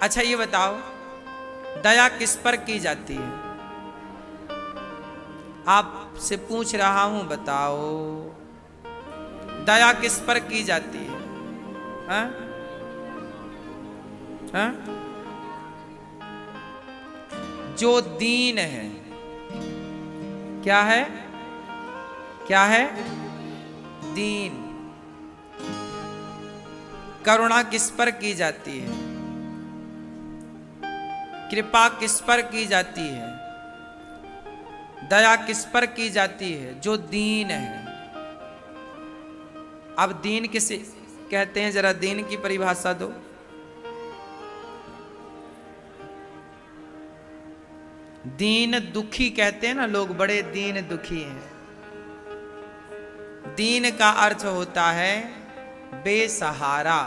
अच्छा ये बताओ, दया किस पर की जाती है? आपसे पूछ रहा हूं, बताओ दया किस पर की जाती है? हाँ? हाँ? जो दीन है। क्या है? क्या है? दीन। करुणा किस पर की जाती है? कृपा किस पर की जाती है? दया किस पर की जाती है? जो दीन है। अब दीन किसे कहते हैं, जरा दीन की परिभाषा दो। दीन दुखी कहते हैं ना लोग, बड़े दीन दुखी हैं। दीन का अर्थ होता है बेसहारा,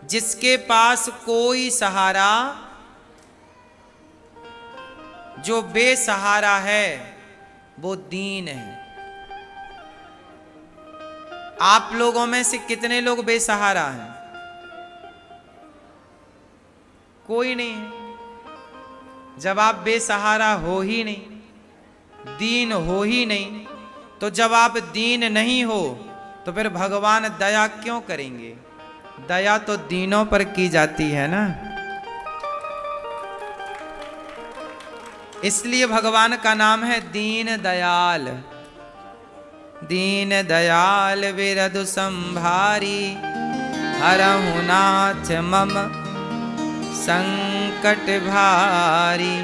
जिसके पास कोई सहारा, जो बेसहारा है वो दीन है। आप लोगों में से कितने लोग बेसहारा हैं? कोई नहीं है। जब आप बेसहारा हो ही नहीं, दीन हो ही नहीं, तो जब आप दीन नहीं हो तो फिर भगवान दया क्यों करेंगे? दया तो दीनों पर की जाती है ना। इसलिए भगवान का नाम है दीन दयाल। दीन दयाल विरधु संभारी, हरहु नाथ मम संकट भारी।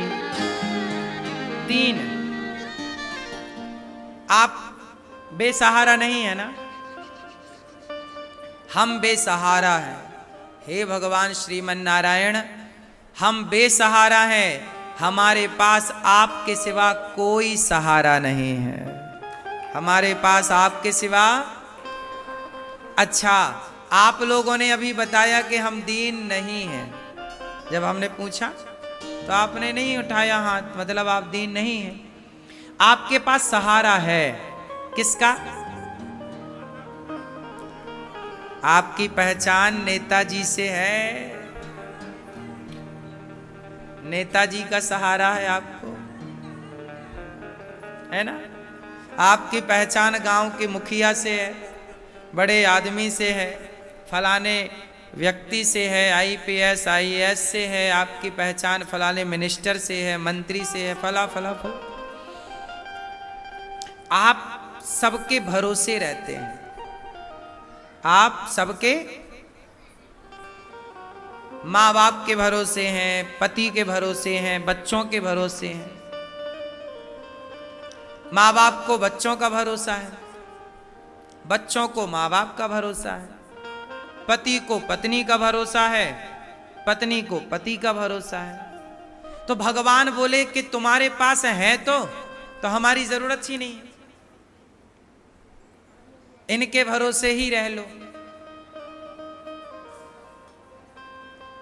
दीन। आप बेसहारा नहीं है ना? हम बेसहारा हैं। हे भगवान श्रीमन नारायण, हम बेसहारा हैं। हमारे पास आपके सिवा कोई सहारा नहीं है। हमारे पास आपके सिवा। अच्छा, आप लोगों ने अभी बताया कि हम दीन नहीं हैं। जब हमने पूछा तो आपने नहीं उठाया हाथ, मतलब आप दीन नहीं हैं। आपके पास सहारा है। किसका? आपकी पहचान नेताजी से है। नेताजी का सहारा है आपको, है ना? आपकी पहचान गांव के मुखिया से है, बड़े आदमी से है, फलाने व्यक्ति से है, आईपीएस आईएएस से है। आपकी पहचान फलाने मिनिस्टर से है, मंत्री से है, फला फला फला। आप सबके भरोसे रहते हैं। आप सबके, माँ बाप के भरोसे हैं, पति के भरोसे हैं, बच्चों के भरोसे हैं। माँ बाप को बच्चों का भरोसा है, बच्चों को माँ बाप का भरोसा है, पति को पत्नी का भरोसा है, पत्नी को पति का भरोसा है। तो भगवान बोले कि तुम्हारे पास है तो हमारी जरूरत ही नहीं है, इनके भरोसे ही रह लो।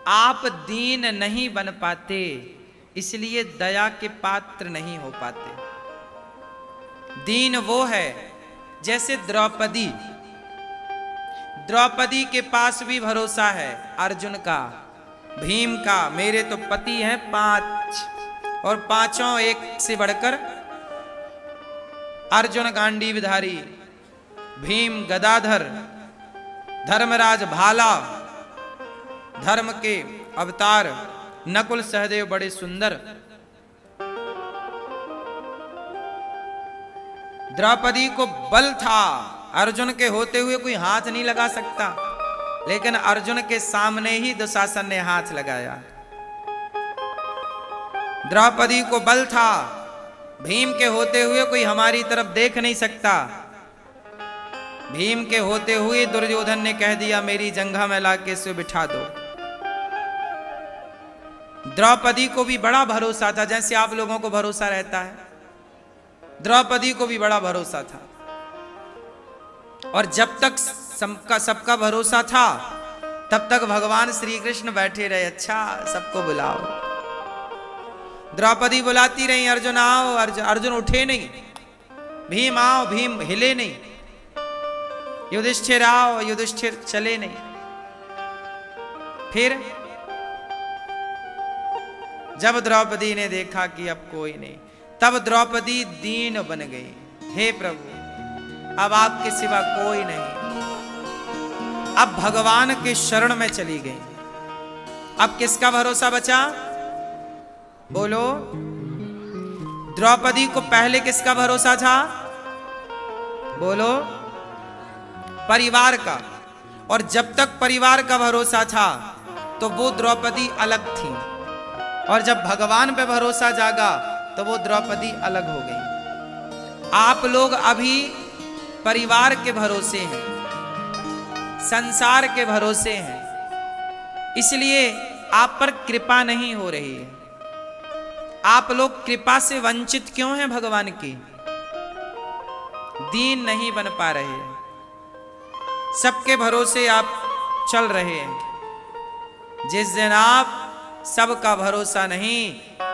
आप दीन नहीं बन पाते, इसलिए दया के पात्र नहीं हो पाते। दीन वो है जैसे द्रौपदी। द्रौपदी के पास भी भरोसा है अर्जुन का, भीम का। मेरे तो पति हैं 5 और पांचों एक से बढ़कर। अर्जुन गांडीवधारी, भीम गदाधर, धर्मराज भाला, धर्म के अवतार, नकुल सहदेव बड़े सुंदर। द्रौपदी को बल था, अर्जुन के होते हुए कोई हाथ नहीं लगा सकता, लेकिन अर्जुन के सामने ही दुशासन ने हाथ लगाया। द्रौपदी को बल था, भीम के होते हुए कोई हमारी तरफ देख नहीं सकता। भीम के होते हुए दुर्योधन ने कह दिया मेरी जंघा में लाके इसे बिठा दो। द्रौपदी को भी बड़ा भरोसा था, जैसे आप लोगों को भरोसा रहता है, द्रौपदी को भी बड़ा भरोसा था। और जब तक सबका भरोसा था तब तक भगवान श्री कृष्ण बैठे रहे। अच्छा, सबको बुलाओ। द्रौपदी बुलाती रही, अर्जुन आओ। अर्जुन उठे नहीं, भीम आओ, भीम हिले नहीं, युधिष्ठिर आओ, युधिष्ठिर चले नहीं। फिर जब द्रौपदी ने देखा कि अब कोई नहीं, तब द्रौपदी दीन बन गई। हे प्रभु, अब आपके सिवा कोई नहीं। अब भगवान के शरण में चली गई। अब किसका भरोसा बचा? बोलो। द्रौपदी को पहले किसका भरोसा था? बोलो। परिवार का। और जब तक परिवार का भरोसा था तो वो द्रौपदी अलग थी, और जब भगवान पे भरोसा जागा तो वो द्रौपदी अलग हो गई। आप लोग अभी परिवार के भरोसे हैं, संसार के भरोसे हैं, इसलिए आप पर कृपा नहीं हो रही है। आप लोग कृपा से वंचित क्यों हैं? भगवान की दीन नहीं बन पा रहे हैं, सबके भरोसे आप चल रहे हैं। जिस दिन आप सबका भरोसा नहीं,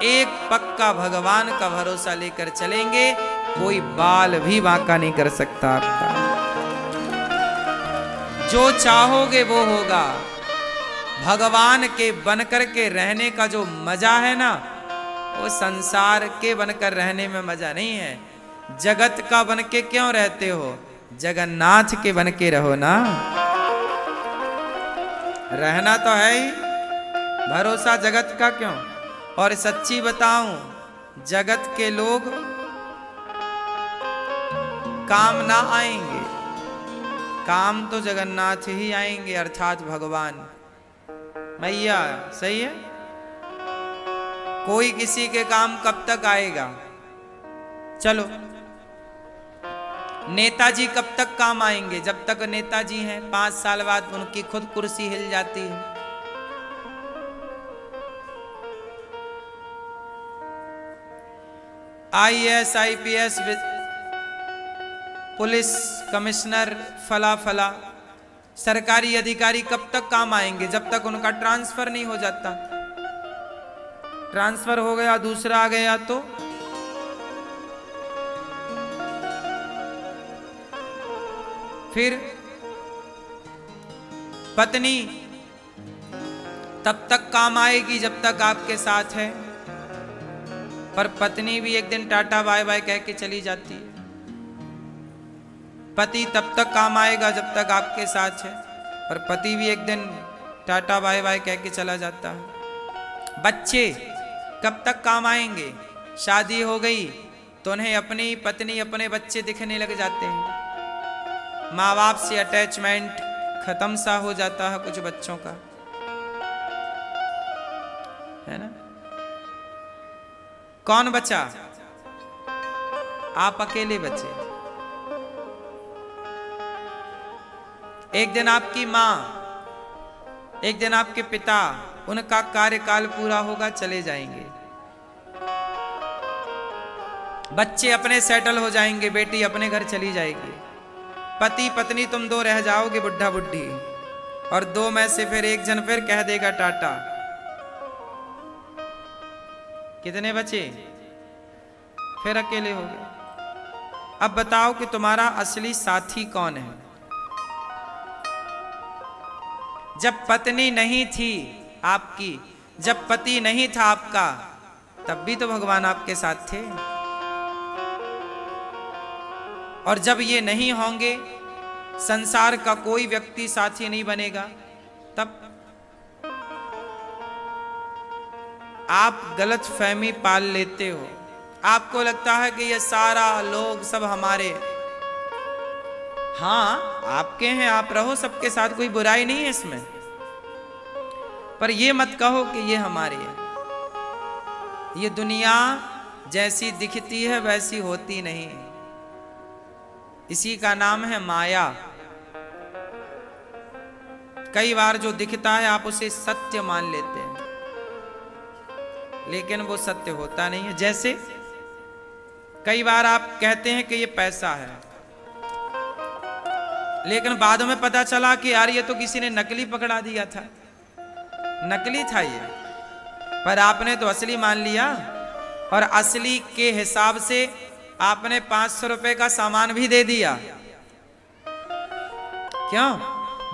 एक पक्का भगवान का भरोसा लेकर चलेंगे, कोई बाल भी बांका नहीं कर सकता आपका। जो चाहोगे वो होगा। भगवान के बनकर के रहने का जो मजा है ना, वो संसार के बनकर रहने में मजा नहीं है। जगत का बन के क्यों रहते हो? जगन्नाथ के बन के रहो ना। रहना तो है ही, भरोसा जगत का क्यों? और सच्ची बताऊं, जगत के लोग काम ना आएंगे, काम तो जगन्नाथ ही आएंगे, अर्थात भगवान मैया। सही है? कोई किसी के काम कब तक आएगा? चलो, नेताजी कब तक काम आएंगे? जब तक नेताजी हैं। 5 साल बाद उनकी खुद कुर्सी हिल जाती है। IAS IPS पुलिस कमिश्नर फला फला सरकारी अधिकारी कब तक काम आएंगे? जब तक उनका ट्रांसफर नहीं हो जाता। ट्रांसफर हो गया, दूसरा आ गया तो फिर पत्नी तब तक काम आएगी जब तक आपके साथ है, पर पत्नी भी एक दिन टाटा बाय बाय कह के चली जाती है। पति तब तक काम आएगा जब तक आपके साथ है, पर पति भी एक दिन टाटा बाय बाय कह के चला जाता है। बच्चे कब तक काम आएंगे? शादी हो गई तो उन्हें अपनी पत्नी अपने बच्चे दिखने लग जाते हैं। माँ बाप से अटैचमेंट खत्म सा हो जाता है कुछ बच्चों का, है ना? कौन बचा? आप अकेले बचे। एक दिन आपकी माँ, एक दिन आपके पिता, उनका कार्यकाल पूरा होगा, चले जाएंगे। बच्चे अपने सेटल हो जाएंगे, बेटी अपने घर चली जाएगी। पति पत्नी तुम दो रह जाओगे, बुढ़ा बुढ़ी, और दो में से फिर एक जन फिर कह देगा टाटा। कितने बचे? फिर अकेले हो गए। अब बताओ कि तुम्हारा असली साथी कौन है? जब पत्नी नहीं थी आपकी, जब पति नहीं था आपका, तब भी तो भगवान आपके साथ थे। और जब ये नहीं होंगे, संसार का कोई व्यक्ति साथी नहीं बनेगा, तब आप गलत फहमी पाल लेते हो। आपको लगता है कि ये सारा लोग सब हमारे, हाँ आपके हैं, आप रहो सबके साथ, कोई बुराई नहीं है इसमें, पर ये मत कहो कि ये हमारे हैं। ये दुनिया जैसी दिखती है वैसी होती नहीं, इसी का नाम है माया। कई बार जो दिखता है आप उसे सत्य मान लेते हैं, लेकिन वो सत्य होता नहीं है। जैसे कई बार आप कहते हैं कि ये पैसा है, लेकिन बाद में पता चला कि यार ये तो किसी ने नकली पकड़ा दिया था, नकली था ये, पर आपने तो असली मान लिया, और असली के हिसाब से आपने 500 रुपए का सामान भी दे दिया। क्यों?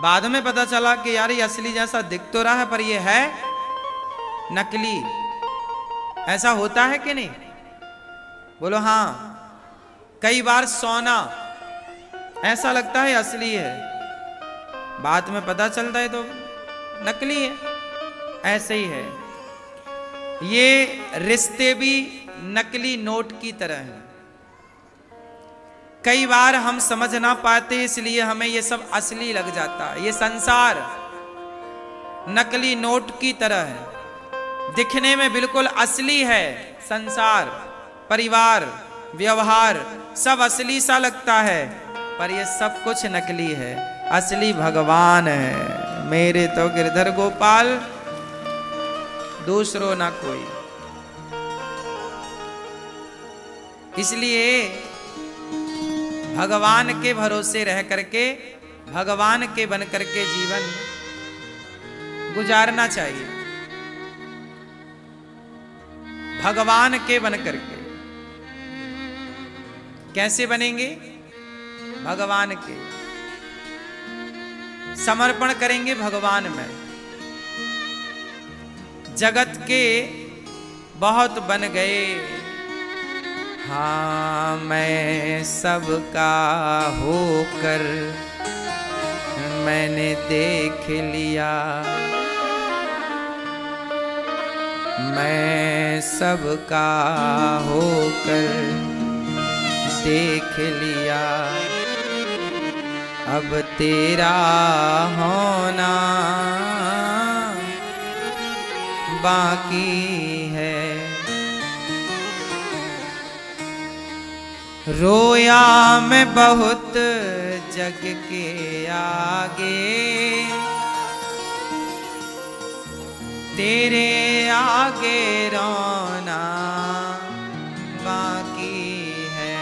बाद में पता चला कि यार ये असली जैसा दिख तो रहा है पर ये है नकली। ऐसा होता है कि नहीं? बोलो हाँ। कई बार सोना ऐसा लगता है असली है, बाद में पता चलता है तो नकली है। ऐसे ही है, ये रिश्ते भी नकली नोट की तरह हैं। कई बार हम समझ ना पाते इसलिए हमें ये सब असली लग जाता है। ये संसार नकली नोट की तरह है, दिखने में बिल्कुल असली है। संसार, परिवार, व्यवहार सब असली सा लगता है, पर ये सब कुछ नकली है। असली भगवान है। मेरे तो गिरधर गोपाल, दूसरो ना कोई। इसलिए भगवान के भरोसे रह करके, भगवान के बन करके जीवन गुजारना चाहिए। भगवान के बन करके। कैसे बनेंगे? भगवान के। समर्पण करेंगे भगवान में। जगत के बहुत बन गए, हाँ मैं सबका होकर मैंने देख लिया। मैं सबका होकर देख लिया। अब तेरा होना बाकी है। रोया मैं बहुत जग के आगे, तेरे आगे रोना बाकी है।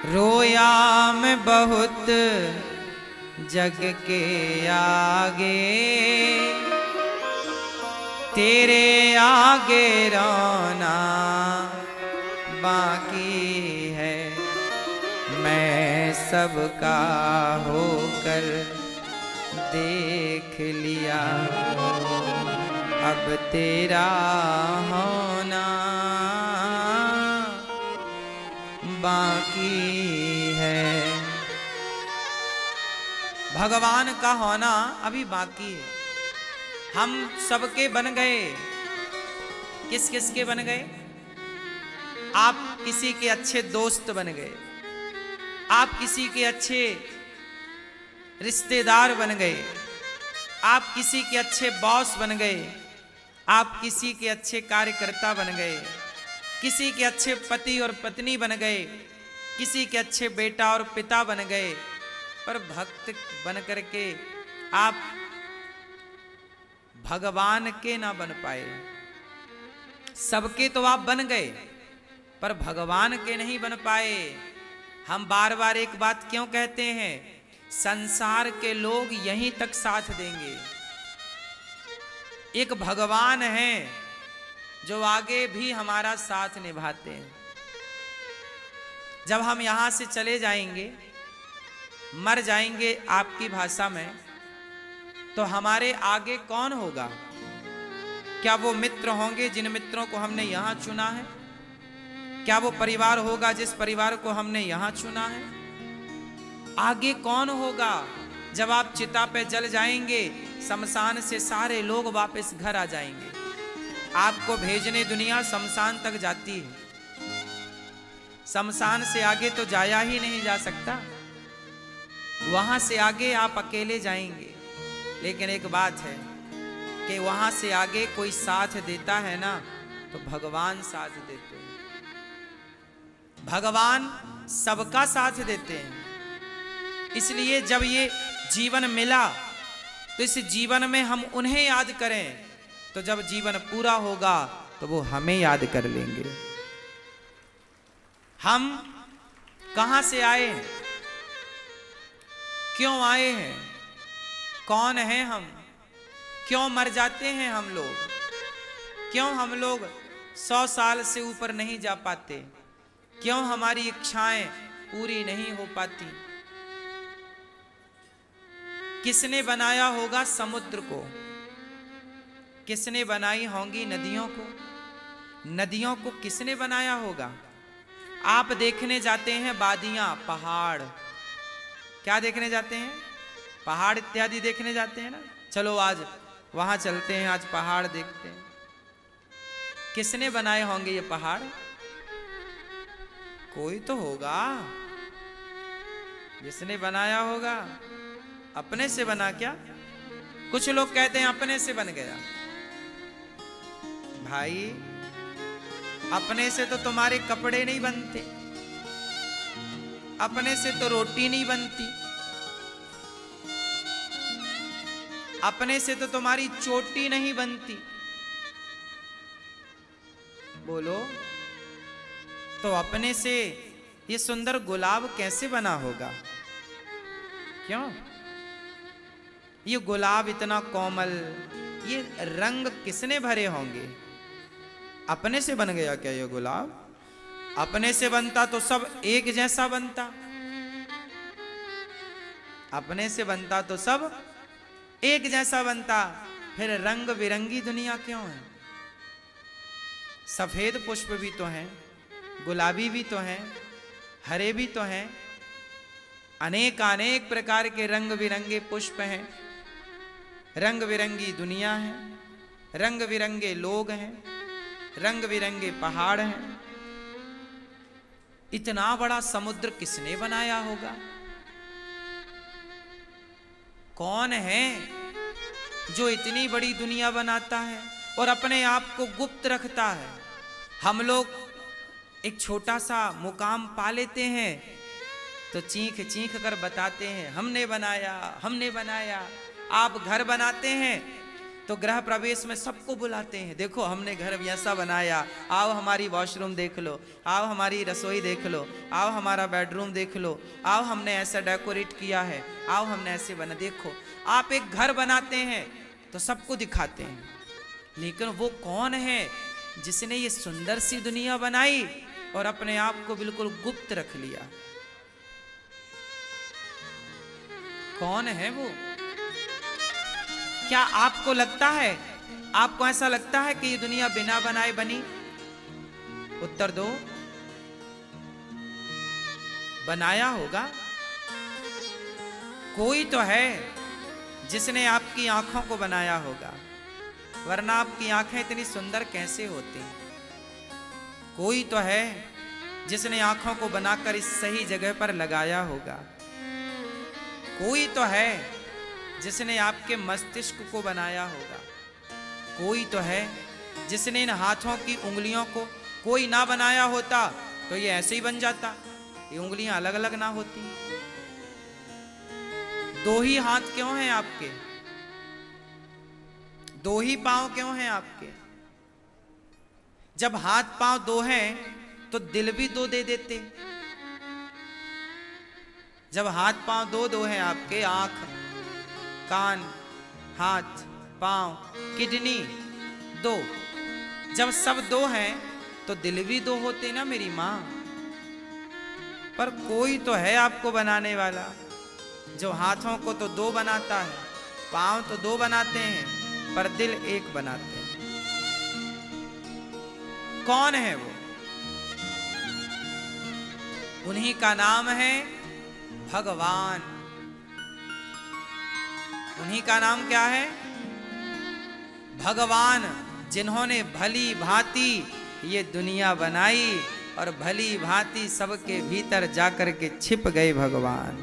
रोया मैं बहुत जग के आगे, तेरे आगे रोना बाकी है। मैं सबका होकर देख लिया। अब तेरा होना बाकी है। भगवान का होना अभी बाकी है। हम सबके बन गए। किस किस के बन गए? आप किसी के अच्छे दोस्त बन गए, आप किसी के अच्छे रिश्तेदार बन गए, आप किसी के अच्छे बॉस बन गए, आप किसी के अच्छे कार्यकर्ता बन गए, किसी के अच्छे पति और पत्नी बन गए, किसी के अच्छे बेटा और पिता बन गए। पर भक्त बन करके आप भगवान के ना बन पाए। सबके तो आप बन गए, पर भगवान के नहीं बन पाए। हम बार बार एक बात क्यों कहते हैं? संसार के लोग यहीं तक साथ देंगे। एक भगवान है जो आगे भी हमारा साथ निभाते हैं। जब हम यहां से चले जाएंगे, मर जाएंगे आपकी भाषा में, तो हमारे आगे कौन होगा? क्या वो मित्र होंगे जिन मित्रों को हमने यहां चुना है? क्या वो परिवार होगा जिस परिवार को हमने यहां चुना है? आगे कौन होगा? जब आप चिता पे जल जाएंगे, शमशान से सारे लोग वापस घर आ जाएंगे। आपको भेजने दुनिया शमशान तक जाती है। शमशान से आगे तो जाया ही नहीं जा सकता। वहां से आगे आप अकेले जाएंगे। लेकिन एक बात है कि वहां से आगे कोई साथ देता है ना, तो भगवान साथ देते हैं। भगवान सबका साथ देते हैं। इसलिए जब ये जीवन मिला, तो इस जीवन में हम उन्हें याद करें, तो जब जीवन पूरा होगा तो वो हमें याद कर लेंगे। हम कहां से आए हैं? क्यों आए हैं? कौन हैं हम? क्यों मर जाते हैं हम लोग? क्यों हम लोग 100 साल से ऊपर नहीं जा पाते? क्यों हमारी इच्छाएं पूरी नहीं हो पाती? किसने बनाया होगा समुद्र को? किसने बनाई होंगी नदियों को? नदियों को किसने बनाया होगा? आप देखने जाते हैं वादियां, पहाड़, क्या देखने जाते हैं? पहाड़ इत्यादि देखने जाते हैं ना। चलो आज वहां चलते हैं, आज पहाड़ देखते हैं। किसने बनाए होंगे ये पहाड़? कोई तो होगा जिसने बनाया होगा। अपने से बना क्या? कुछ लोग कहते हैं अपने से बन गया। भाई अपने से तो तुम्हारे कपड़े नहीं बनते, अपने से तो रोटी नहीं बनती, अपने से तो तुम्हारी चोटी नहीं बनती। बोलो, तो अपने से ये सुंदर गुलाब कैसे बना होगा? क्यों? ये गुलाब इतना कोमल, ये रंग किसने भरे होंगे? अपने से बन गया क्या ये गुलाब? अपने से बनता तो सब एक जैसा बनता, अपने से बनता तो सब एक जैसा बनता। फिर रंग बिरंगी दुनिया क्यों है? सफेद पुष्प भी तो हैं, गुलाबी भी तो हैं, हरे भी तो हैं, अनेक अनेक प्रकार के रंग बिरंगे पुष्प हैं, रंग बिरंगी दुनिया है, रंग बिरंगे लोग हैं, रंग बिरंगे पहाड़ हैं। इतना बड़ा समुद्र किसने बनाया होगा? कौन है जो इतनी बड़ी दुनिया बनाता है और अपने आप को गुप्त रखता है? हम लोग एक छोटा सा मुकाम पा लेते हैं तो चीख चीख कर बताते हैं हमने बनाया, हमने बनाया। आप घर बनाते हैं तो गृह प्रवेश में सबको बुलाते हैं, देखो हमने घर ऐसा बनाया, आओ हमारी वॉशरूम देख लो, आओ हमारी रसोई देख लो, आओ हमारा बेडरूम देख लो, आओ हमने ऐसा डेकोरेट किया है, आओ हमने ऐसे बना। देखो आप एक घर बनाते हैं तो सबको दिखाते हैं, लेकिन वो कौन है जिसने ये सुंदर सी दुनिया बनाई और अपने आप को बिल्कुल गुप्त रख लिया? कौन है वो? क्या आपको लगता है, आपको ऐसा लगता है कि ये दुनिया बिना बनाए बनी? उत्तर दो। बनाया होगा कोई तो है जिसने आपकी आंखों को बनाया होगा, वरना आपकी आंखें इतनी सुंदर कैसे होती? कोई तो है जिसने आंखों को बनाकर इस सही जगह पर लगाया होगा। कोई तो है जिसने आपके मस्तिष्क को बनाया होगा। कोई तो है जिसने इन हाथों की उंगलियों को, कोई ना बनाया होता तो ये ऐसे ही बन जाता, ये उंगलियां अलग अलग ना होती। दो ही हाथ क्यों हैं आपके? दो ही पांव क्यों हैं आपके? जब हाथ पांव दो हैं तो दिल भी दो दे देते। जब हाथ पांव दो दो हैं आपके, आंख, कान, हाथ, पांव, किडनी दो, जब सब दो हैं तो दिल भी दो होते ना मेरी मां। पर कोई तो है आपको बनाने वाला, जो हाथों को तो दो बनाता है, पांव तो दो बनाते हैं, पर दिल एक बनाते हैं। कौन है वो? उन्हीं का नाम है भगवान। उन्हीं का नाम क्या है? भगवान, जिन्होंने भली भांति ये दुनिया बनाई और भली भांति सबके भीतर जाकर के छिप गए भगवान।